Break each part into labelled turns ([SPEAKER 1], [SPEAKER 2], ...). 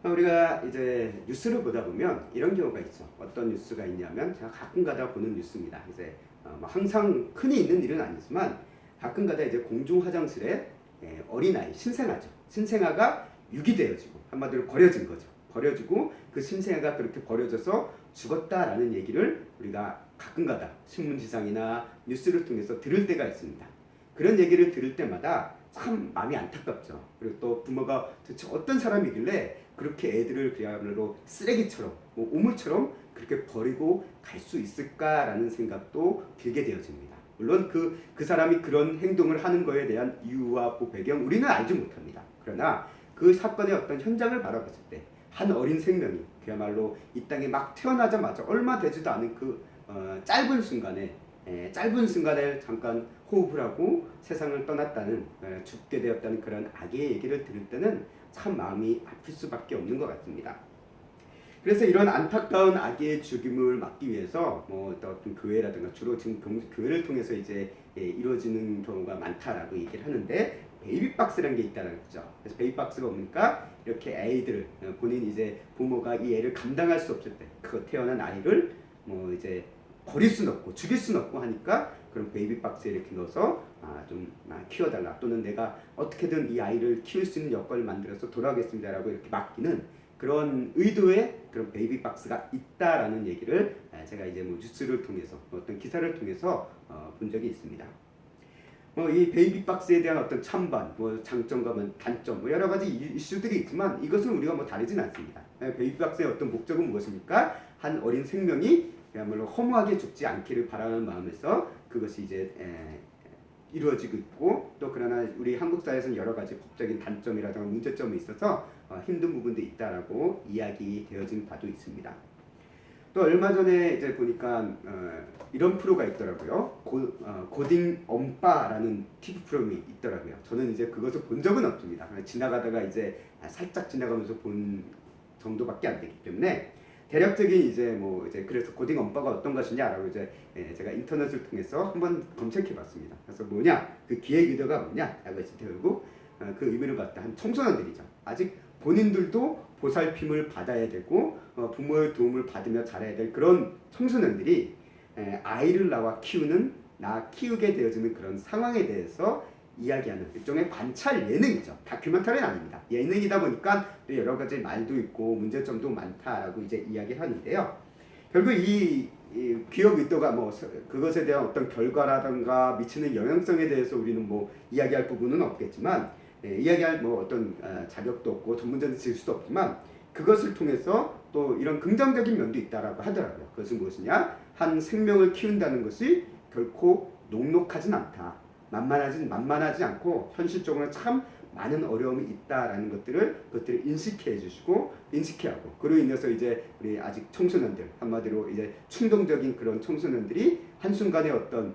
[SPEAKER 1] 우리가 이제 뉴스를 보다 보면 이런 경우가 있죠. 어떤 뉴스가 있냐면 제가 가끔가다 보는 뉴스입니다. 이제 뭐 항상 흔히 있는 일은 아니지만 가끔가다 이제 공중 화장실에 어린아이 신생아죠. 신생아가 유기되어지고 한마디로 버려진 거죠. 버려지고 그 신생아가 그렇게 버려져서 죽었다라는 얘기를 우리가 가끔가다 신문지상이나 뉴스를 통해서 들을 때가 있습니다. 그런 얘기를 들을 때마다 참 마음이 안타깝죠. 그리고 또 부모가 도대체 어떤 사람이길래 그렇게 애들을 그야말로 쓰레기처럼 오물처럼 그렇게 버리고 갈 수 있을까라는 생각도 들게 되어집니다. 물론 그 사람이 그런 행동을 하는 거에 대한 이유와 배경 우리는 알지 못합니다. 그러나 그 사건의 어떤 현장을 바라봤을 때 한 어린 생명이 그야말로 이 땅에 막 태어나자마자 얼마 되지도 않은 그 짧은 순간에 잠깐 호흡을 하고 세상을 떠났다는 죽게 되었다는 그런 아기의 얘기를 들을 때는 참 마음이 아플 수밖에 없는 것 같습니다. 그래서 이런 안타까운 아기의 죽임을 막기 위해서 어떤 교회라든가 주로 지금 교회를 통해서 이제 이루어지는 경우가 많다라고 얘기를 하는데 베이비박스라는 게 있다는 거죠. 그래서 베이비박스가 뭡니까? 이렇게 아이들 본인 이제 부모가 이 애를 감당할 수 없을 때 그 태어난 아이를 이제 버릴 수는 없고 죽일 수는 없고 하니까 그런 베이비박스에 이렇게 넣어서 좀 키워달라 또는 내가 어떻게든 이 아이를 키울 수 있는 여건을 만들어서 돌아오겠습니다라고 이렇게 맡기는 그런 의도의 그런 베이비박스가 있다라는 얘기를 제가 이제 뉴스를 통해서 어떤 기사를 통해서 본 적이 있습니다. 이 베이비박스에 대한 어떤 찬반, 장점과 단점, 여러 가지 이슈들이 있지만 이것은 우리가 다르진 않습니다. 베이비박스의 어떤 목적은 무엇입니까? 한 어린 생명이 그야말로 허무하게 죽지 않기를 바라는 마음에서 그것이 이제 이루어지고 있고 또 그러나 우리 한국 사회에서는 여러 가지 법적인 단점이라든가 문제점이 있어서 힘든 부분도 있다라고 이야기되어진 바도 있습니다. 또 얼마 전에 이제 보니까 이런 프로가 있더라고요. 고딩 엄빠라는 TV 프로그램이 있더라고요. 저는 이제 그것을 본 적은 없습니다. 지나가다가 이제 살짝 지나가면서 본 정도밖에 안 되기 때문에 대략적인 이제 그래서 고딩 엄빠가 어떤 것이냐라고 이제 제가 인터넷을 통해서 한번 검색해봤습니다. 그래서 그 기획 의도가 뭐냐라고 해서 결국 그 의미를 봤다 한 청소년들이죠. 아직 본인들도 보살핌을 받아야 되고 부모의 도움을 받으며 자라야 될 그런 청소년들이 아이를 낳아 키우게 되어지는 그런 상황에 대해서 이야기하는 일종의 관찰 예능이죠. 다큐멘터리는 아닙니다. 예능이다 보니까 여러 가지 말도 있고 문제점도 많다라고 이제 이야기하는데요. 결국 이 기업 의도가 그것에 대한 어떤 결과라든가 미치는 영향성에 대해서 우리는 이야기할 부분은 없겠지만 이야기할 어떤 자격도 없고 전문적인 지수도 없지만 그것을 통해서 또 이런 긍정적인 면도 있다라고 하더라고요. 그것은 무엇이냐? 한 생명을 키운다는 것이 결코 녹록하진 않다. 만만하지 않고 현실적으로 참 많은 어려움이 있다라는 그것들을 인식하고 그로 인해서 이제 우리 아직 청소년들 한마디로 이제 충동적인 그런 청소년들이 한순간에 어떤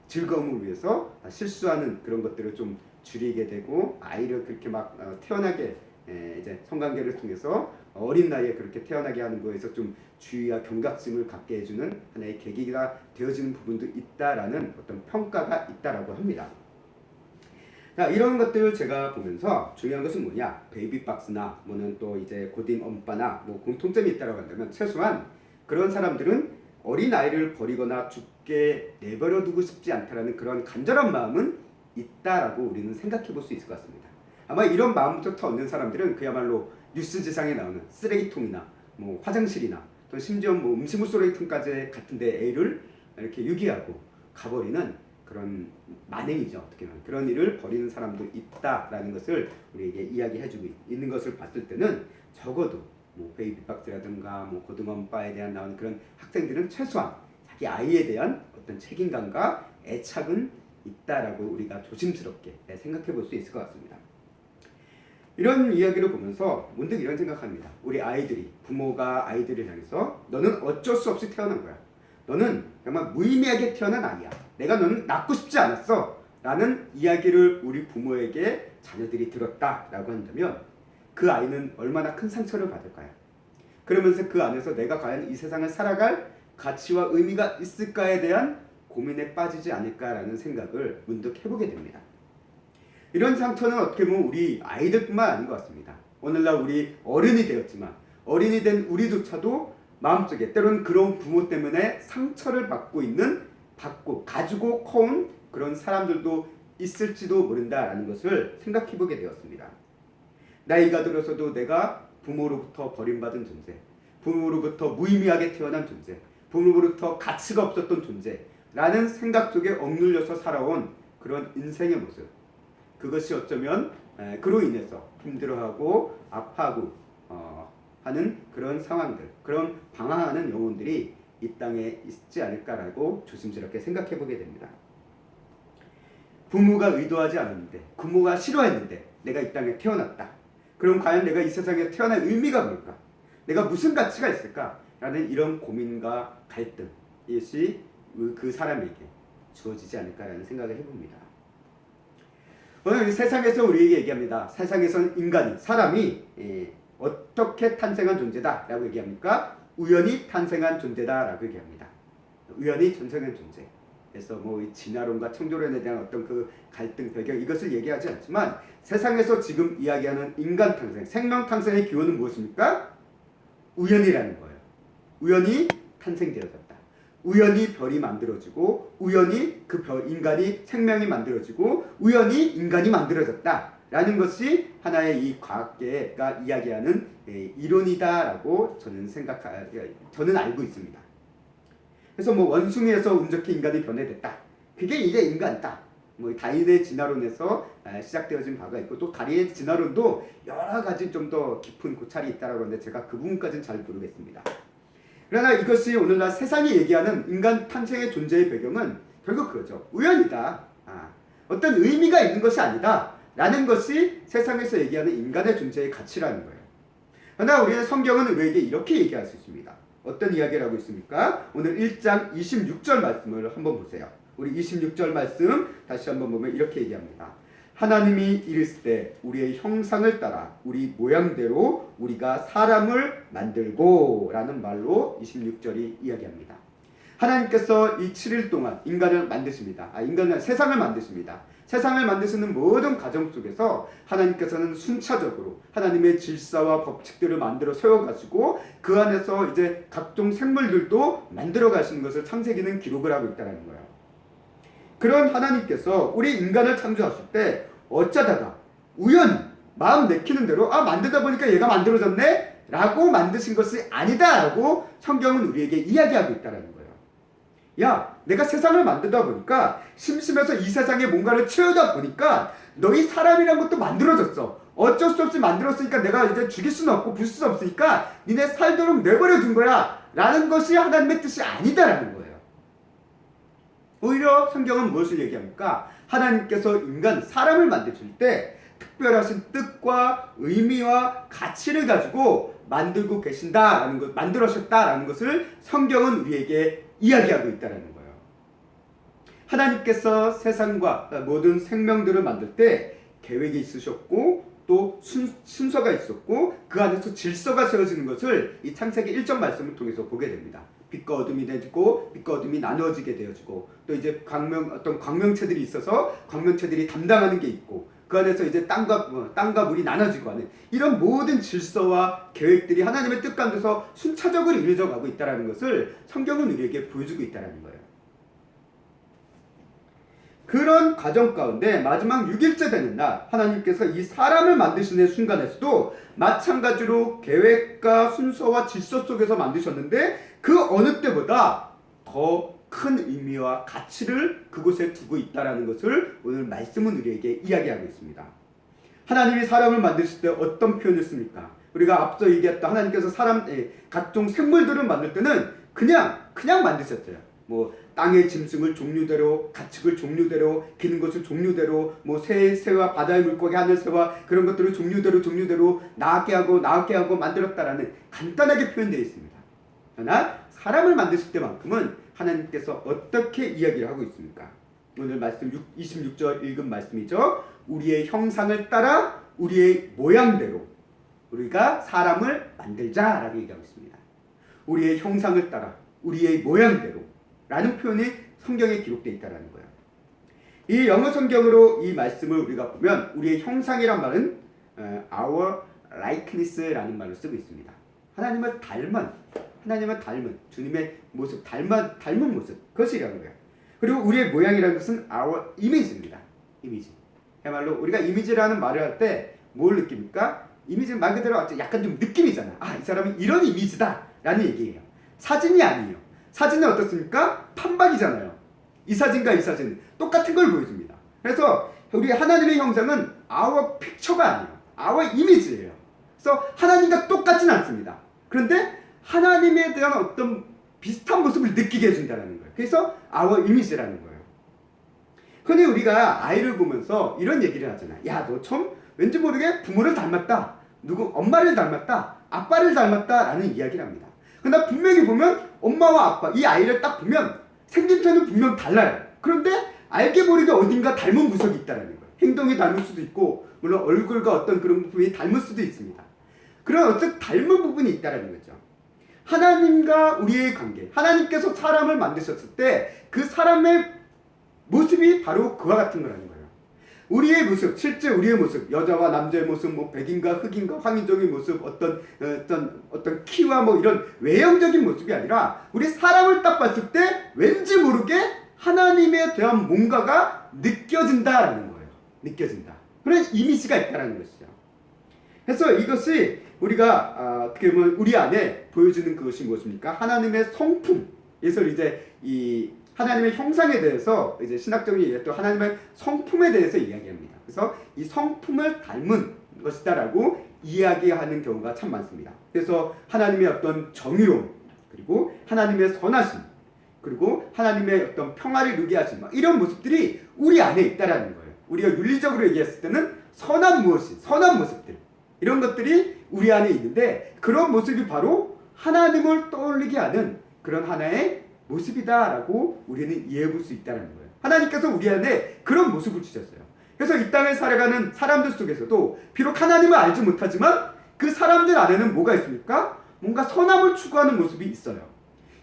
[SPEAKER 1] 즐거움을 위해서 실수하는 그런 것들을 좀 줄이게 되고 아이를 그렇게 태어나게 이제 성관계를 통해서 어린 나이에 그렇게 태어나게 하는 거에서 좀 주의와 경각심을 갖게 해주는 하나의 계기가 되어지는 부분도 있다라는 어떤 평가가 있다라고 합니다. 자, 이런 것들을 제가 보면서 중요한 것은 뭐냐? 베이비박스나 또 이제 고딩 엄빠나 공통점이 있다라고 한다면 최소한 그런 사람들은 어린 아이를 버리거나 죽게 내버려 두고 싶지 않다라는 그런 간절한 마음은 있다라고 우리는 생각해 볼 수 있을 것 같습니다. 아마 이런 마음부터 얻는 사람들은 그야말로 뉴스지상에 나오는 쓰레기통이나 화장실이나 또 심지어 음식물 쓰레기통까지 같은데 애를 이렇게 유기하고 가버리는 그런 만행이죠. 어떻게 보면 그런 일을 벌이는 사람도 있다라는 것을 우리에게 이야기해주고 있는 것을 봤을 때는 적어도 베이비박스라든가 고등엄빠에 대한 나오는 그런 학생들은 최소한 자기 아이에 대한 어떤 책임감과 애착은 있다라고 우리가 조심스럽게 생각해 볼 수 있을 것 같습니다. 이런 이야기를 보면서 문득 이런 생각합니다. 우리 아이들이 부모가 아이들을 향해서 너는 어쩔 수 없이 태어난 거야. 너는 정말 무의미하게 태어난 아이야. 내가 너는 낳고 싶지 않았어. 라는 이야기를 우리 부모에게 자녀들이 들었다라고 한다면 그 아이는 얼마나 큰 상처를 받을까요? 그러면서 그 안에서 내가 과연 이 세상을 살아갈 가치와 의미가 있을까에 대한 고민에 빠지지 않을까라는 생각을 문득 해보게 됩니다. 이런 상처는 어떻게 보면 우리 아이들뿐만 아닌 것 같습니다. 오늘날 우리 어른이 되었지만 어린이 된 우리조차도 마음속에 때로는 그런 부모 때문에 상처를 가지고 커온 그런 사람들도 있을지도 모른다라는 것을 생각해 보게 되었습니다. 나이가 들어서도 내가 부모로부터 버림받은 존재, 부모로부터 무의미하게 태어난 존재, 부모로부터 가치가 없었던 존재라는 생각 속에 억눌려서 살아온 그런 인생의 모습, 그것이 어쩌면 그로 인해서 힘들어하고 아파하고 하는 그런 상황들, 그런 방황하는 영혼들이 이 땅에 있지 않을까라고 조심스럽게 생각해 보게 됩니다. 부모가 의도하지 않았는데, 부모가 싫어했는데 내가 이 땅에 태어났다. 그럼 과연 내가 이 세상에 태어날 의미가 뭘까? 내가 무슨 가치가 있을까? 라는 이런 고민과 갈등, 이것이 그 사람에게 주어지지 않을까라는 생각을 해봅니다. 오늘 세상에서 우리에게 얘기합니다. 세상에서는 인간이, 사람이 어떻게 탄생한 존재다 라고 얘기합니까? 우연히 탄생한 존재다 라고 얘기합니다. 우연히 탄생한 존재. 그래서 뭐 진화론과 창조론에 대한 어떤 그 갈등 배경, 이것을 얘기하지 않지만 세상에서 지금 이야기하는 인간 탄생, 생명 탄생의 기원은 무엇입니까? 우연이라는 거예요. 우연히 탄생되어졌다. 우연히 별이 만들어지고, 우연히 그 인간이 생명이 만들어지고, 우연히 인간이 만들어졌다 라는 것이 하나의 이 과학계가 이야기하는 이론이다라고 저는 알고 있습니다. 그래서 뭐 원숭이에서 운 좋게 인간이 변해됐다. 그게 이제 인간이다. 뭐 다윈의 진화론에서 시작되어진 바가 있고, 또 다윈의 진화론도 여러 가지 좀 더 깊은 고찰이 있다라고 하는데 제가 그 부분까지는 잘 모르겠습니다. 그러나 이것이 오늘날 세상이 얘기하는 인간 탄생의 존재의 배경은 결국 그거죠. 우연이다. 어떤 의미가 있는 것이 아니다 라는 것이 세상에서 얘기하는 인간의 존재의 가치라는 거예요. 그러나 우리는 성경은 우리에게 이렇게 얘기할 수 있습니다. 어떤 이야기를 하고 있습니까? 오늘 1장 26절 말씀을 한번 보세요. 우리 26절 말씀 다시 한번 보면 이렇게 얘기합니다. 하나님이 이르시되 우리의 형상을 따라 우리 모양대로 우리가 사람을 만들고 라는 말로 26절이 이야기합니다. 하나님께서 이 7일 동안 인간을 만드십니다. 인간은 세상을 만드십니다. 세상을 만드시는 모든 과정 속에서 하나님께서는 순차적으로 하나님의 질서와 법칙들을 만들어 세워가지고 그 안에서 이제 각종 생물들도 만들어 가시는 것을 창세기는 기록을 하고 있다는 거예요. 그런 하나님께서 우리 인간을 창조하실 때 어쩌다가 우연히 마음 내키는 대로 만들다 보니까 얘가 만들어졌네? 라고 만드신 것이 아니다 라고 성경은 우리에게 이야기하고 있다는 거예요. 야, 내가 세상을 만들다 보니까 심심해서 이 세상에 뭔가를 채우다 보니까 너희 사람이란 것도 만들어졌어. 어쩔 수 없이 만들었으니까 내가 이제 죽일 수는 없고 부술 수 없으니까 니네 살도록 내버려 둔 거야 라는 것이 하나님의 뜻이 아니다라는 거예요. 오히려 성경은 무엇을 얘기합니까? 하나님께서 사람을 만드실 때 특별하신 뜻과 의미와 가치를 가지고 만들고 계신다라는 것, 만들어셨다라는 것을 성경은 우리에게 이야기하고 있다는 거예요. 하나님께서 세상과 모든 생명들을 만들 때 계획이 있으셨고 또 순서가 있었고 그 안에서 질서가 세워지는 것을 이 창세기 1절 말씀을 통해서 보게 됩니다. 빛과 어둠이 되고 빛과 어둠이 나누어지게 되어지고 또 이제 어떤 광명체들이 있어서 광명체들이 담당하는 게 있고 그 안에서 이제 땅과 물이 나눠지고 하는 이런 모든 질서와 계획들이 하나님의 뜻 가운데서 순차적으로 이루어져 가고 있다는 것을 성경은 우리에게 보여주고 있다는 거예요. 그런 과정 가운데 마지막 6일째 되는 날 하나님께서 이 사람을 만드시는 순간에서도 마찬가지로 계획과 순서와 질서 속에서 만드셨는데 그 어느 때보다 더 큰 의미와 가치를 그곳에 두고 있다는 것을 오늘 말씀은 우리에게 이야기하고 있습니다. 하나님이 사람을 만드실 때 어떤 표현을 씁니까? 우리가 앞서 얘기했던 하나님께서 각종 생물들을 만들 때는 그냥 만드셨어요. 뭐 땅의 짐승을 종류대로, 가축을 종류대로, 기는 것을 종류대로, 뭐 새와 바다의 물고기, 하늘새와 그런 것들을 종류대로 나게 하고 만들었다라는 간단하게 표현되어 있습니다. 그러나 사람을 만드실 때만큼은 하나님께서 어떻게 이야기를 하고 있습니까? 오늘 말씀 26절 읽은 말씀이죠. 우리의 형상을 따라 우리의 모양대로 우리가 사람을 만들자라고 얘기하고 있습니다. 우리의 형상을 따라 우리의 모양대로 라는 표현이 성경에 기록되어 있다는 거예요. 이 영어 성경으로 이 말씀을 우리가 보면 우리의 형상이란 말은 our likeness라는 말을 쓰고 있습니다. 하나님을 닮은 주님의 모습, 닮은 모습, 그것이라는 거예요. 그리고 우리의 모양이라는 것은 our image입니다. 이미지. 그야말로 우리가 이미지라는 말을 할 때 뭘 느낍니까? 이미지는 말 그대로 약간 좀 느낌이잖아. 이 사람은 이런 이미지다 라는 얘기예요. 사진이 아니에요. 사진은 어떻습니까? 판박이잖아요. 이 사진과 이 사진은 똑같은 걸 보여줍니다. 그래서 우리 하나님의 형상은 our picture가 아니에요. our image예요. 그래서 하나님과 똑같지는 않습니다. 그런데 하나님에 대한 어떤 비슷한 모습을 느끼게 해준다는 거예요. 그래서 our image라는 거예요. 흔히 우리가 아이를 보면서 이런 얘기를 하잖아. 야, 너 참 왠지 모르게 부모를 닮았다. 엄마를 닮았다. 아빠를 닮았다. 라는 이야기를 합니다. 그러나 분명히 보면 엄마와 아빠, 이 아이를 딱 보면 생김새는 분명 달라요. 그런데 알게 모르게 어딘가 닮은 구석이 있다는 거예요. 행동이 닮을 수도 있고, 물론 얼굴과 어떤 그런 부분이 닮을 수도 있습니다. 그런 어떤 닮은 부분이 있다는 거죠. 하나님과 우리의 관계, 하나님께서 사람을 만드셨을 때 그 사람의 모습이 바로 그와 같은 거라는 거예요. 우리의 모습, 실제 우리의 모습, 여자와 남자의 모습, 뭐 백인과 흑인과 황인종의 모습, 어떤 키와 뭐 이런 외형적인 모습이 아니라 우리 사람을 딱 봤을 때 왠지 모르게 하나님에 대한 뭔가가 느껴진다라는 거예요. 느껴진다. 그런 이미지가 있다라는 것이죠. 그래서 이것이 우리가 어떻게 보면 우리 안에 보여주는 그것이 무엇입니까? 하나님의 성품에서 이제 이 하나님의 형상에 대해서 이제 신학적인 얘기했던 하나님의 성품에 대해서 이야기합니다. 그래서 이 성품을 닮은 것이다라고 이야기하는 경우가 참 많습니다. 그래서 하나님의 어떤 정의로움, 그리고 하나님의 선하심, 그리고 하나님의 어떤 평화를 누게 하심, 이런 모습들이 우리 안에 있다라는 거예요. 우리가 윤리적으로 얘기했을 때는 선한 모습들, 이런 것들이 우리 안에 있는데 그런 모습이 바로 하나님을 떠올리게 하는 그런 하나의 모습이다라고 우리는 이해해 볼 수 있다는 거예요. 하나님께서 우리 안에 그런 모습을 주셨어요. 그래서 이 땅을 살아가는 사람들 속에서도 비록 하나님을 알지 못하지만 그 사람들 안에는 뭐가 있습니까? 뭔가 선함을 추구하는 모습이 있어요.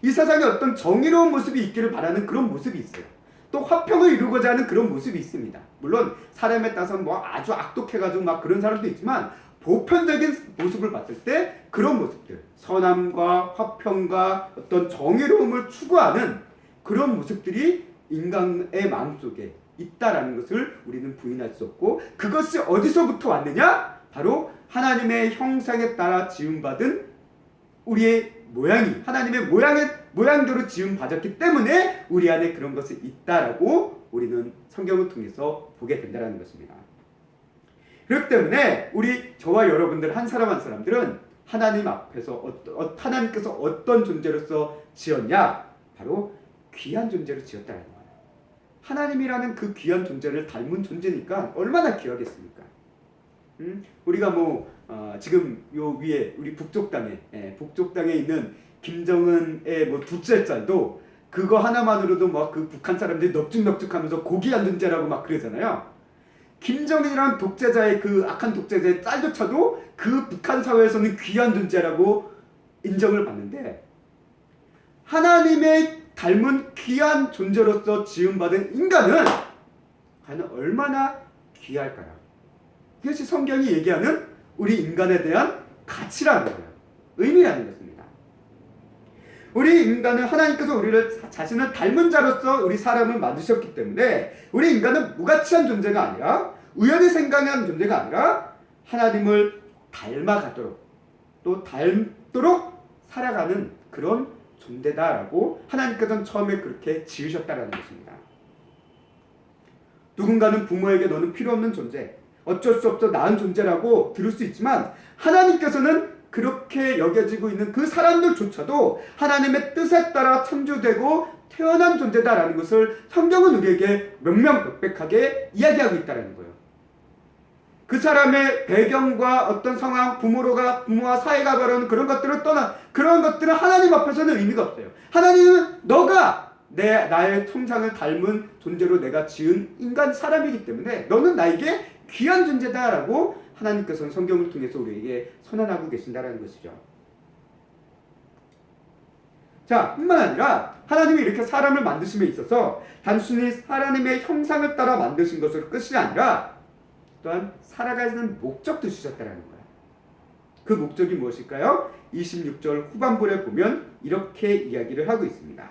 [SPEAKER 1] 이 세상에 어떤 정의로운 모습이 있기를 바라는 그런 모습이 있어요. 또 화평을 이루고자 하는 그런 모습이 있습니다. 물론 사람에 따라서 뭐 아주 악독해가지고 막 그런 사람도 있지만 보편적인 모습을 봤을 때 그런 모습들, 선함과 화평과 어떤 정의로움을 추구하는 그런 모습들이 인간의 마음속에 있다라는 것을 우리는 부인할 수 없고, 그것이 어디서부터 왔느냐? 바로 하나님의 형상에 따라 지음받은 우리의 모양이 하나님의 모양대로 지음받았기 때문에 우리 안에 그런 것이 있다라고 우리는 성경을 통해서 보게 된다는 것입니다. 그렇기 때문에 저와 여러분들 한 사람 한 사람들은 하나님 앞에서 하나님께서 어떤 존재로서 지었냐? 바로 귀한 존재로 지었다는 거예요. 하나님이라는 그 귀한 존재를 닮은 존재니까 얼마나 귀하겠습니까? 우리가 지금 요 위에 우리 북쪽당에 있는 김정은의 둘째 짤도 그거 하나만으로도 그 북한 사람들이 넙죽넙죽하면서 고귀한 존재라고 막 그러잖아요. 김정일이라는 독재자의 그 악한 독재자의 딸조차도 그 북한 사회에서는 귀한 존재라고 인정을 받는데, 하나님의 닮은 귀한 존재로서 지음받은 인간은 과연 얼마나 귀할까요? 그것이 성경이 얘기하는 우리 인간에 대한 가치라는 거예요. 의미라는 것입니다. 우리 인간은 하나님께서 우리를 자신을 닮은 자로서 우리 사람을 만드셨기 때문에 우리 인간은 무가치한 존재가 아니라, 우연히 생각하는 존재가 아니라 하나님을 닮아가도록 또 닮도록 살아가는 그런 존재다라고 하나님께서는 처음에 그렇게 지으셨다라는 것입니다. 누군가는 부모에게 너는 필요 없는 존재, 어쩔 수 없어 나은 존재라고 들을 수 있지만, 하나님께서는 그렇게 여겨지고 있는 그 사람들조차도 하나님의 뜻에 따라 창조되고 태어난 존재다라는 것을 성경은 우리에게 명명백백하게 이야기하고 있다는 거예요. 그 사람의 배경과 어떤 상황, 부모와 사이가 바라는 그런 것들을 떠나, 그런 것들은 하나님 앞에서는 의미가 없어요. 하나님은 너가 나의 형상을 닮은 존재로 내가 지은 사람이기 때문에 너는 나에게 귀한 존재다라고 하나님께서는 성경을 통해서 우리에게 선언하고 계신다는 것이죠. 자, 뿐만 아니라 하나님이 이렇게 사람을 만드심에 있어서 단순히 하나님의 형상을 따라 만드신 것으로 끝이 아니라 또한 살아가는 목적도 주셨다는 거예요. 그 목적이 무엇일까요? 26절 후반부를 보면 이렇게 이야기를 하고 있습니다.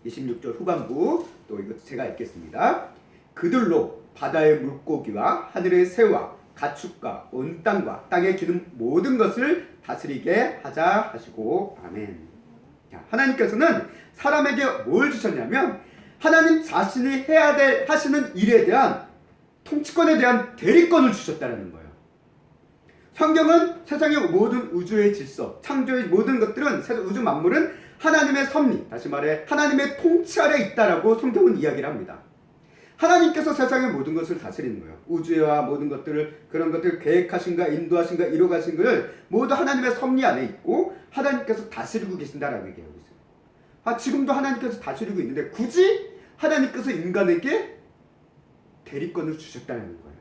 [SPEAKER 1] 26절 후반부, 또 이거 제가 읽겠습니다. 그들로 바다의 물고기와 하늘의 새와 가축과 온 땅과 땅에 기는 모든 것을 다스리게 하자 하시고 아멘. 자, 하나님께서는 사람에게 뭘 주셨냐면 하나님 자신이 해야 될 하시는 일에 대한 통치권에 대한 대리권을 주셨다는 거예요. 성경은 세상의 모든 우주의 질서, 창조의 모든 것들은, 우주 만물은 하나님의 섭리, 다시 말해 하나님의 통치 아래 있다라고 성경은 이야기를 합니다. 하나님께서 세상의 모든 것을 다스리는 거예요. 우주와 모든 것들을, 그런 것들을 계획하신가 인도하신가 이뤄가신 것을 모두 하나님의 섭리 안에 있고 하나님께서 다스리고 계신다라고 얘기하고 있어요. 지금도 하나님께서 다스리고 있는데 굳이 하나님께서 인간에게 대리권을 주셨다는 거예요.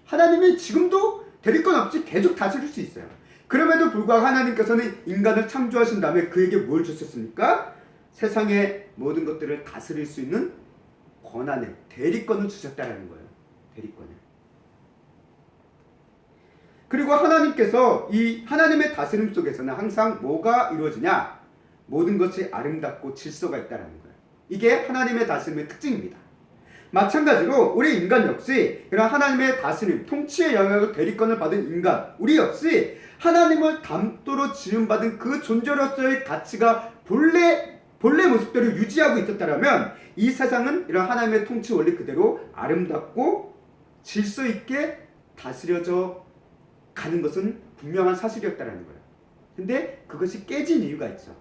[SPEAKER 1] 하나님이 지금도 대리권 없이 계속 다스릴 수 있어요. 그럼에도 불구하고 하나님께서는 인간을 창조하신 다음에 그에게 뭘 주셨습니까? 세상의 모든 것들을 다스릴 수 있는 권한을, 대리권을 주셨다는 거예요. 대리권을. 그리고 하나님께서 이 하나님의 다스림 속에서는 항상 뭐가 이루어지냐? 모든 것이 아름답고 질서가 있다는 거예요. 이게 하나님의 다스림의 특징입니다. 마찬가지로 우리 인간 역시 이런 하나님의 다스림, 통치의 영역을 대리권을 받은 인간, 우리 역시 하나님을 닮도록 지음받은 그 존재로서의 가치가 본래 모습대로 유지하고 있었다면 이 세상은 이런 하나님의 통치 원리 그대로 아름답고 질서 있게 다스려져 가는 것은 분명한 사실이었다는 거예요. 근데 그것이 깨진 이유가 있죠.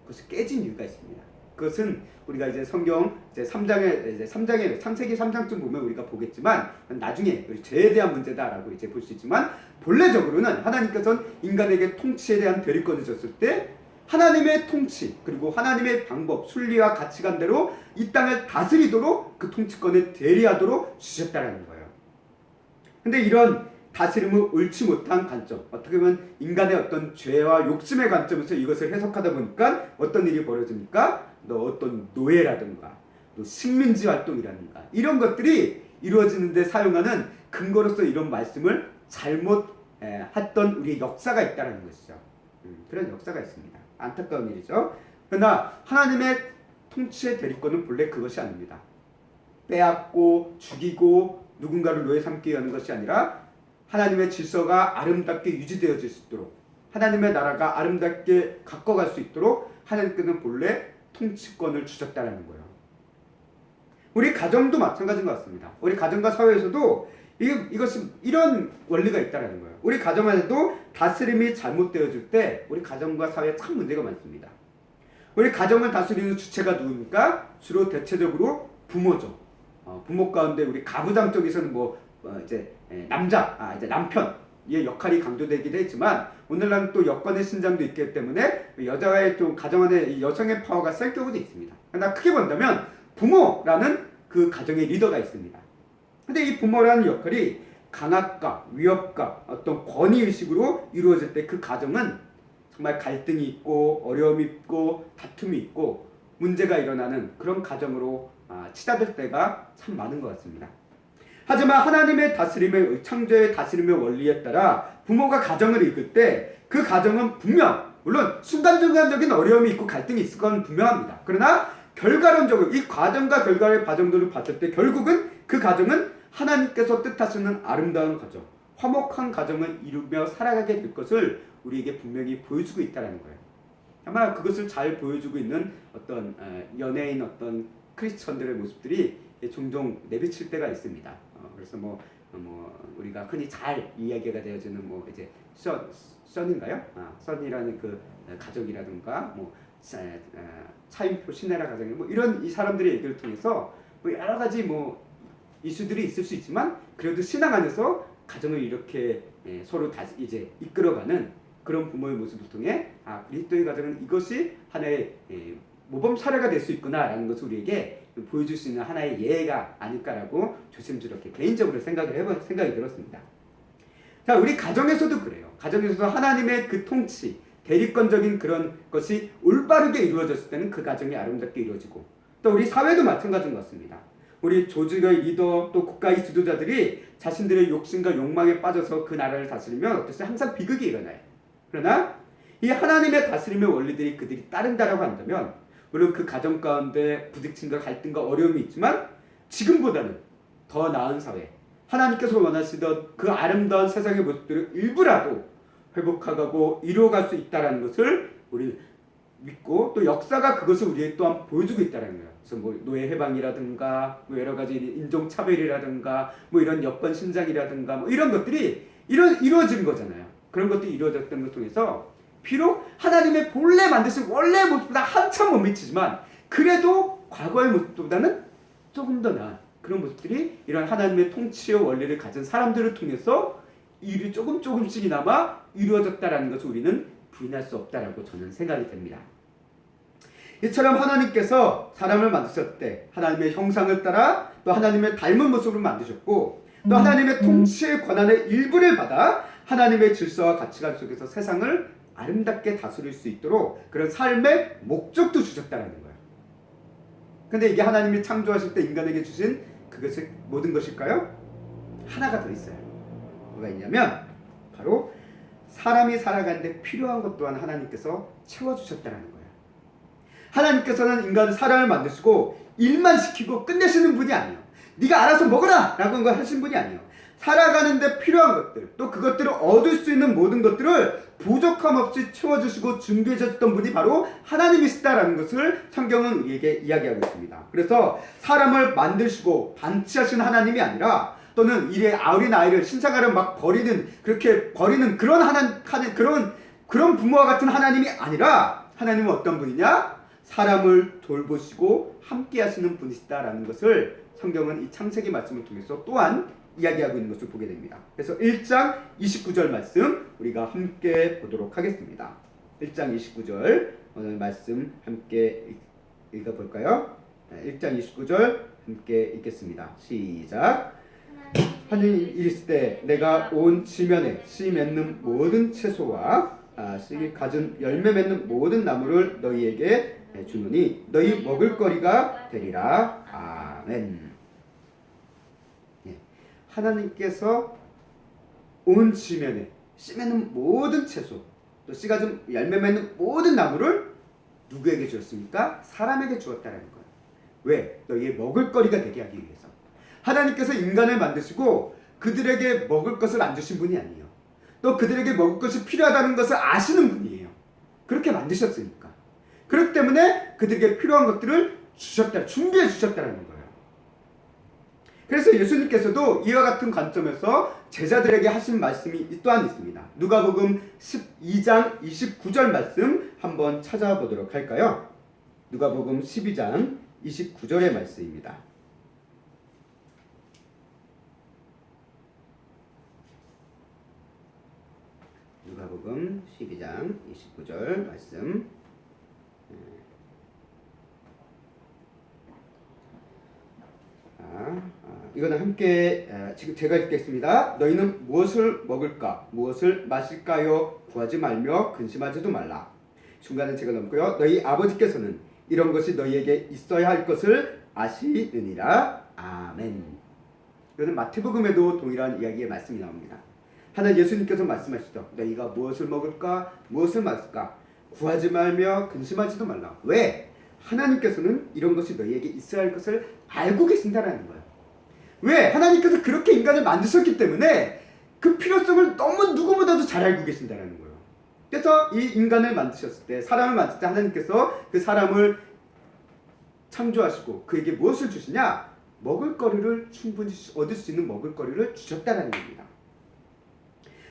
[SPEAKER 1] 그것이 깨진 이유가 있습니다. 그것은 우리가 이제 성경 이제 3장에 창세기 3장쯤 보면 우리가 보겠지만 나중에 죄에 대한 문제다라고 이제 볼 수 있지만 본래적으로는 하나님께서는 인간에게 통치에 대한 대리권을 줬을 때 하나님의 통치 그리고 하나님의 방법, 순리와 가치관대로 이 땅을 다스리도록 그 통치권을 대리하도록 주셨다라는 거예요. 근데 이런 다스림을 옳지 못한 관점, 어떻게 보면 인간의 어떤 죄와 욕심의 관점에서 이것을 해석하다 보니까 어떤 일이 벌어집니까? 어떤 노예라든가 또 식민지 활동이라든가 이런 것들이 이루어지는데 사용하는 근거로서 이런 말씀을 잘못 했던 우리의 역사가 있다는 것이죠. 그런 역사가 있습니다. 안타까운 일이죠. 그러나 하나님의 통치의 대리권은 본래 그것이 아닙니다. 빼앗고 죽이고 누군가를 노예 삼기 위한 것이 아니라 하나님의 질서가 아름답게 유지되어질 수 있도록 하나님의 나라가 아름답게 가꿔갈 수 있도록 하나님께서는 본래 통치권을 주셨다는 거예요. 우리 가정도 마찬가지인 것 같습니다. 우리 가정과 사회에서도 이것이 이런 원리가 있다는 거예요. 우리 가정 안에도 다스림이 잘못되어질 때 우리 가정과 사회에 참 문제가 많습니다. 우리 가정을 다스리는 주체가 누굽니까? 주로 대체적으로 부모죠. 부모 가운데 우리 가부장 쪽에서는 이제 남편의 역할이 강조되기도 했지만 오늘날은 또 여권의 신장도 있기 때문에 여자의 좀 가정 안에 이 여성의 파워가 셀 경우도 있습니다. 그러나 크게 본다면 부모라는 그 가정의 리더가 있습니다. 근데 이 부모라는 역할이 강압과 위협과 어떤 권위의식으로 이루어질 때 그 가정은 정말 갈등이 있고 어려움이 있고 다툼이 있고 문제가 일어나는 그런 가정으로 치닫을 때가 참 많은 것 같습니다. 하지만 하나님의 다스림의 창조의 다스림의 원리에 따라 부모가 가정을 이끌 때 그 가정은 물론 순간적인 어려움이 있고 갈등이 있을 건 분명합니다. 그러나 결과론적으로 이 과정과 결과의 과정들을 봤을 때 결국은 그 가정은 하나님께서 뜻하시는 아름다운 가정, 화목한 가정을 이루며 살아가게 될 것을 우리에게 분명히 보여주고 있다는 거예요. 아마 그것을 잘 보여주고 있는 어떤 연예인 어떤 크리스천들의 모습들이 종종 내비칠 때가 있습니다. 그래서 우리가 흔히 잘 이야기가 되어지는 이제 선인가요? 선이라는 그 가족이라든가 차인표 신나라 가정이 이런 이 사람들의 얘기를 통해서 여러 가지 이슈들이 있을 수 있지만 그래도 신앙 안에서 가정을 이렇게 서로 이제 이끌어가는 그런 부모의 모습을 통해 그리스도의 가정은 이것이 하나의 모범 사례가 될 수 있구나라는 것을 우리에게 보여줄 수 있는 하나의 예가 아닐까라고 조심스럽게 개인적으로 생각이 들었습니다. 자, 우리 가정에서도 그래요. 가정에서도 하나님의 그 통치, 대리권적인 그런 것이 올바르게 이루어졌을 때는 그 가정이 아름답게 이루어지고 또 우리 사회도 마찬가지인 것 같습니다. 우리 조직의 리더 또 국가의 지도자들이 자신들의 욕심과 욕망에 빠져서 그 나라를 다스리면 어떠세요? 항상 비극이 일어나요. 그러나 이 하나님의 다스림의 원리들이 그들이 따른다라고 한다면 물론 그 가정 가운데 부딪힘과 갈등과 어려움이 있지만 지금보다는 더 나은 사회, 하나님께서 원하시던 그 아름다운 세상의 모습들을 일부라도 회복하고 이루어갈 수 있다는 것을 우리 믿고 또 역사가 그것을 우리에게 또한 보여주고 있다는 거예요. 그래서 뭐 노예 해방이라든가 뭐 여러 가지 인종 차별이라든가 뭐 이런 여권 신장이라든가 뭐 이런 것들이 이루어진 거잖아요. 그런 것들이 이루어졌던 것을 통해서 비록 하나님의 본래 만드신 원래의 모습보다 한참 못 미치지만 그래도 과거의 모습보다는 조금 더 나은 그런 모습들이 이런 하나님의 통치의 원리를 가진 사람들을 통해서 일이 조금씩이나마 이루어졌다는 것을 우리는 부인할 수 없다라고 저는 생각이 됩니다. 이처럼 하나님께서 사람을 만드셨을 때 하나님의 형상을 따라 또 하나님의 닮은 모습으로 만드셨고 또 하나님의 통치의 권한의 일부를 받아 하나님의 질서와 가치관 속에서 세상을 아름답게 다스릴 수 있도록 그런 삶의 목적도 주셨다는 거예요. 근데 이게 하나님이 창조하실 때 인간에게 주신 그것이 모든 것일까요? 하나가 더 있어요. 뭐가 있냐면 바로 사람이 살아가는데 필요한 것 또한 하나님께서 채워주셨다는 거예요. 하나님께서는 인간을 사람을 만드시고 일만 시키고 끝내시는 분이 아니에요. 네가 알아서 먹어라! 라고 하신 분이 아니에요. 살아가는데 필요한 것들 또 그것들을 얻을 수 있는 모든 것들을 부족함 없이 채워주시고 준비해 주셨던 분이 바로 하나님이시다라는 것을 성경은 우리에게 이야기하고 있습니다. 그래서 사람을 만드시고 반치하신 하나님이 아니라 또는 이래 어린 아이를 신생아를 막 그렇게 버리는 그런 부모와 같은 하나님이 아니라 하나님은 어떤 분이냐? 사람을 돌보시고 함께 하시는 분이시다라는 것을 성경은 이 창세기 말씀을 통해서 또한 이야기하고 있는 것을 보게 됩니다. 그래서 1장 29절 말씀 우리가 함께 보도록 하겠습니다. 1장 29절 오늘 말씀 함께 읽어볼까요? 1장 29절 함께 읽겠습니다. 시작. 하나님 이르시되 내가 온 지면에 씨 맺는 모든 채소와 씨 가진 열매 맺는 모든 나무를 너희에게 주노니 너희 먹을 거리가 되리라. 아멘. 하나님께서 온 지면에 씨 맺는 모든 채소 또 씨 가진 열매 맺는 모든 나무를 누구에게 주었습니까? 사람에게 주었다는 거예요. 왜? 너희의 먹을 거리가 되게 하기 위해서. 하나님께서 인간을 만드시고 그들에게 먹을 것을 안 주신 분이 아니에요. 또 그들에게 먹을 것이 필요하다는 것을 아시는 분이에요. 그렇게 만드셨으니까. 그렇기 때문에 그들에게 필요한 것들을 준비해 주셨다는 거예요. 그래서 예수님께서도 이와 같은 관점에서 제자들에게 하신 말씀이 또한 있습니다. 누가복음 12장 29절 말씀 한번 찾아보도록 할까요? 누가복음 12장 29절의 말씀입니다. 누가복음 12장 29절 말씀 이거는 함께 지금 제가 읽겠습니다. 너희는 무엇을 먹을까 무엇을 마실까요 구하지 말며 근심하지도 말라. 중간은 제가 넘고요. 너희 아버지께서는 이런 것이 너희에게 있어야 할 것을 아시느니라. 아멘. 이거는 마태복음에도 동일한 이야기의 말씀이 나옵니다. 하나 예수님께서 말씀하시죠. 너희가 무엇을 먹을까 무엇을 마실까 구하지 말며 근심하지도 말라. 왜? 하나님께서는 이런 것이 너희에게 있어야 할 것을 알고 계신다라는 거예요. 왜? 하나님께서 그렇게 인간을 만드셨기 때문에 그 필요성을 너무 누구보다도 잘 알고 계신다라는 거예요. 그래서 이 인간을 만드셨을 때 사람을 만들 때 하나님께서 그 사람을 창조하시고 그에게 무엇을 주시냐? 먹을거리를 충분히 얻을 수 있는 먹을거리를 주셨다라는 겁니다.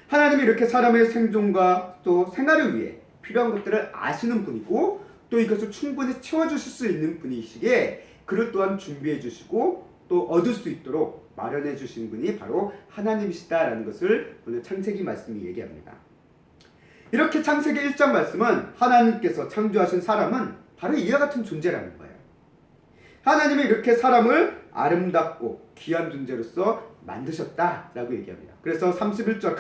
[SPEAKER 1] 하나님이 이렇게 사람의 생존과 또 생활을 위해 필요한 것들을 아시는 분이고 또 이것을 충분히 채워주실 수 있는 분이시기에 그를 또한 준비해 주시고 또 얻을 수 있도록 마련해 주신 분이 바로 하나님이시다라는 것을 오늘 창세기 말씀이 얘기합니다. 이렇게 창세기 1장 말씀은 하나님께서 창조하신 사람은 바로 이와 같은 존재라는 거예요. 하나님이 이렇게 사람을 아름답고 귀한 존재로서 만드셨다라고 얘기합니다. 그래서 31절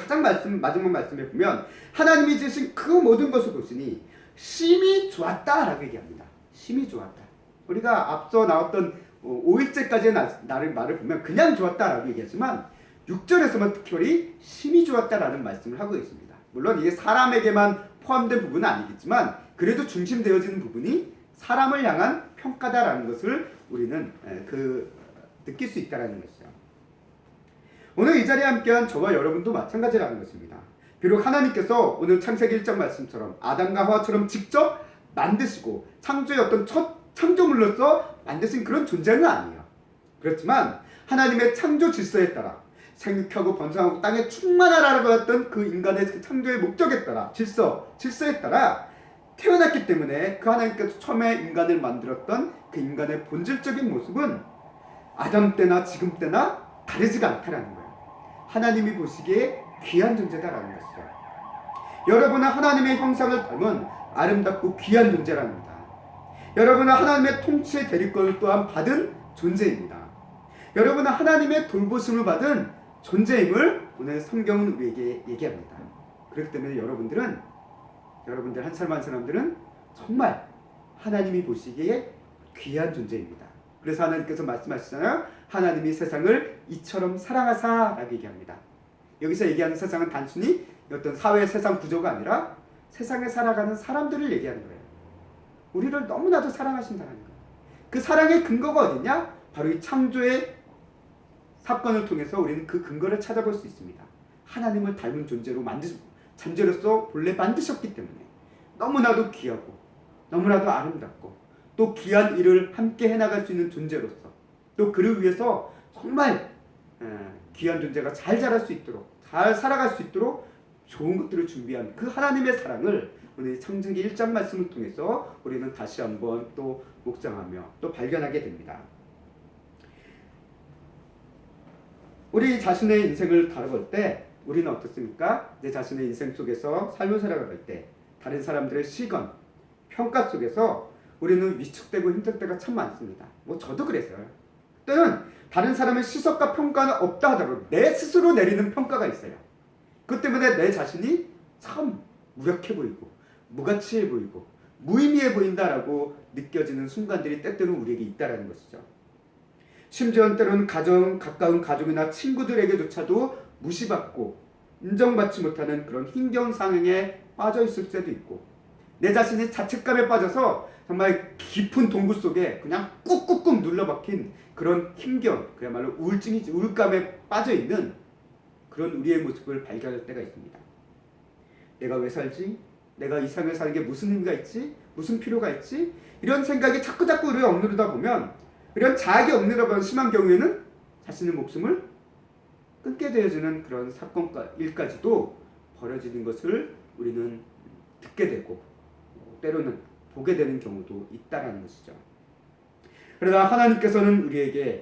[SPEAKER 1] 마지막 말씀에 보면 하나님이 지으신 그 모든 것을 보시니 심히 좋았다라고 얘기합니다. 심히 좋았다. 우리가 앞서 나왔던 5일째까지의 나를 말을 보면 그냥 좋았다라고 얘기하지만 6절에서만 특별히 심히 좋았다라는 말씀을 하고 계십니다. 물론 이게 사람에게만 포함된 부분은 아니겠지만 그래도 중심되어지는 부분이 사람을 향한 평가다라는 것을 우리는 느낄 수 있다라는 것이죠. 오늘 이 자리에 함께한 저와 여러분도 마찬가지라는 것입니다. 비록 하나님께서 오늘 창세기 1장 말씀처럼 아담과 하와처럼 직접 만드시고 창조의 어떤 첫 창조물로서 만드신 그런 존재는 아니에요. 그렇지만 하나님의 창조 질서에 따라 생육하고 번성하고 땅에 충만하라고 했던 그 인간의 그 창조의 목적에 따라 질서에 따라 태어났기 때문에 그 하나님께서 처음에 인간을 만들었던 그 인간의 본질적인 모습은 아담 때나 지금 때나 다르지가 않다라는 거예요. 하나님이 보시기에 귀한 존재다라는 것이죠. 여러분은 하나님의 형상을 닮은 아름답고 귀한 존재랍니다. 여러분은 하나님의 통치의 대리권을 또한 받은 존재입니다. 여러분은 하나님의 돌보심을 받은 존재임을 오늘 성경은 우리에게 얘기합니다. 그렇기 때문에 여러분들 한 사람 한 사람들은 정말 하나님이 보시기에 귀한 존재입니다. 그래서 하나님께서 말씀하시잖아요. 하나님이 세상을 이처럼 사랑하사라고 얘기합니다. 여기서 얘기하는 세상은 단순히 어떤 사회 세상 구조가 아니라 세상에 살아가는 사람들을 얘기하는 거예요. 우리를 너무나도 사랑하신다는 거예요. 그 사랑의 근거가 어디냐? 바로 이 창조의 사건을 통해서 우리는 그 근거를 찾아볼 수 있습니다. 하나님을 닮은 존재로서 본래 만드셨기 때문에 너무나도 귀하고 너무나도 아름답고 또 귀한 일을 함께 해나갈 수 있는 존재로서 또 그를 위해서 정말 귀한 존재가 잘 자랄 수 있도록 잘 살아갈 수 있도록 좋은 것들을 준비한 그 하나님의 사랑을 오늘 창세기 1장 말씀을 통해서 우리는 다시 한번 또 묵상하며 또 발견하게 됩니다. 우리 자신의 인생을 바라볼 때 우리는 어떻습니까? 내 자신의 인생 속에서 삶을 살아갈 때 다른 사람들의 시선, 평가 속에서 우리는 위축되고 힘들 때가 참 많습니다. 저도 그랬어요. 때는 다른 사람의 시선과 평가는 없다 하더라도 내 스스로 내리는 평가가 있어요. 그것 때문에 내 자신이 참 무력해 보이고 무가치해 보이고 무의미해 보인다라고 느껴지는 순간들이 때때로 우리에게 있다라는 것이죠. 심지어 때로는 가까운 가족이나 친구들에게조차도 무시받고 인정받지 못하는 그런 힘겨운상황에 빠져 있을 때도 있고 내 자신이 자책감에 빠져서 정말 깊은 동굴 속에 그냥 꾹꾹꾹 눌러박힌 그런 힘겨운 그야말로 우울감에 빠져 있는 그런 우리의 모습을 발견할 때가 있습니다. 내가 왜 살지? 내가 이 삶을 사는 게 무슨 의미가 있지? 무슨 필요가 있지? 이런 생각이 자꾸자꾸 우리가 억누르다 보면 이런 자학이 억누르다 보면 심한 경우에는 자신의 목숨을 끊게 되어지는 그런 사건과 일까지도 벌어지는 것을 우리는 듣게 되고 때로는 보게 되는 경우도 있다라는 것이죠. 그러나 하나님께서는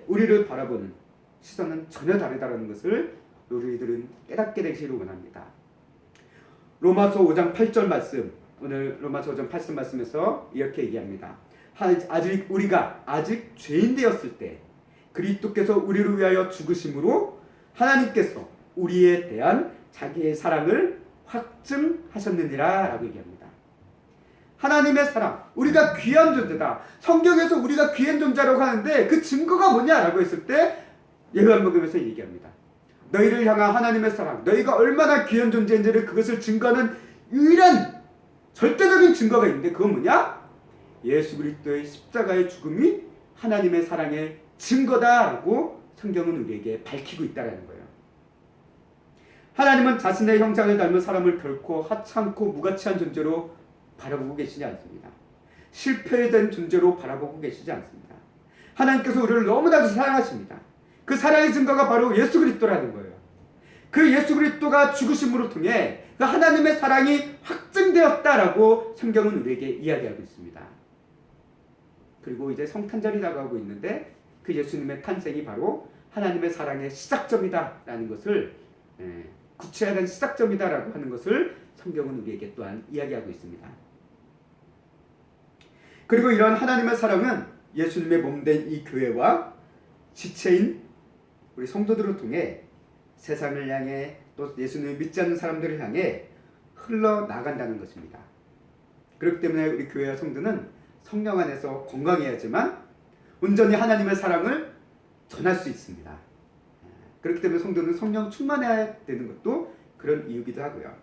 [SPEAKER 1] 우리를 바라보는 시선은 전혀 다르다는 것을 우리들은 깨닫게 되시기를 원합니다. 로마서 5장 8절 말씀, 오늘 로마서 5장 8절 말씀에서 이렇게 얘기합니다. 우리가 아직 죄인 되었을 때 그리스도께서 우리를 위하여 죽으심으로 하나님께서 우리에 대한 자기의 사랑을 확증하셨느니라 라고 얘기합니다. 하나님의 사랑, 우리가 귀한 존재다. 성경에서 우리가 귀한 존재라고 하는데 그 증거가 뭐냐라고 했을 때 요한복음에서 얘기합니다. 너희를 향한 하나님의 사랑, 너희가 얼마나 귀한 존재인지를 그것을 증거하는 유일한 절대적인 증거가 있는데 그건 뭐냐? 예수 그리스도의 십자가의 죽음이 하나님의 사랑의 증거다라고 성경은 우리에게 밝히고 있다는 거예요. 하나님은 자신의 형상을 닮은 사람을 결코 하찮고 무가치한 존재로 바라보고 계시지 않습니다. 실패된 존재로 바라보고 계시지 않습니다. 하나님께서 우리를 너무나도 사랑하십니다. 그 사랑의 증거가 바로 예수 그리스도라는 거예요. 그 예수 그리스도가 죽으심으로 통해 그 하나님의 사랑이 확증되었다라고 성경은 우리에게 이야기하고 있습니다. 그리고 이제 성탄절이 다가오고 있는데 그 예수님의 탄생이 바로 하나님의 사랑의 시작점이다라는 것을 구체화된 시작점이다라고 하는 것을 성경은 우리에게 또한 이야기하고 있습니다. 그리고 이런 하나님의 사랑은 예수님의 몸된 이 교회와 지체인 우리 성도들을 통해 세상을 향해 또 예수님을 믿지 않는 사람들을 향해 흘러나간다는 것입니다. 그렇기 때문에 우리 교회와 성도는 성령 안에서 건강해야지만 온전히 하나님의 사랑을 전할 수 있습니다. 그렇기 때문에 성도는 성령 충만해야 되는 것도 그런 이유기도 하고요.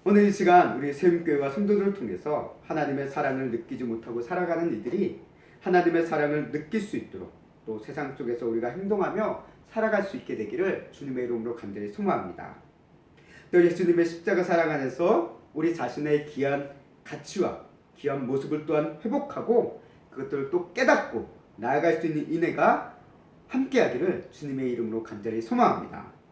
[SPEAKER 1] 오늘 이 시간 우리 세움교회와 성도들을 통해서 하나님의 사랑을 느끼지 못하고 살아가는 이들이 하나님의 사랑을 느낄 수 있도록 또 세상 속에서 우리가 행동하며 살아갈 수 있게 되기를 주님의 이름으로 간절히 소망합니다. 또 예수님의 십자가 사랑 안에서 우리 자신의 귀한 가치와 귀한 모습을 또한 회복하고 그것들을 또 깨닫고 나아갈 수 있는 인애가 함께하기를 주님의 이름으로 간절히 소망합니다.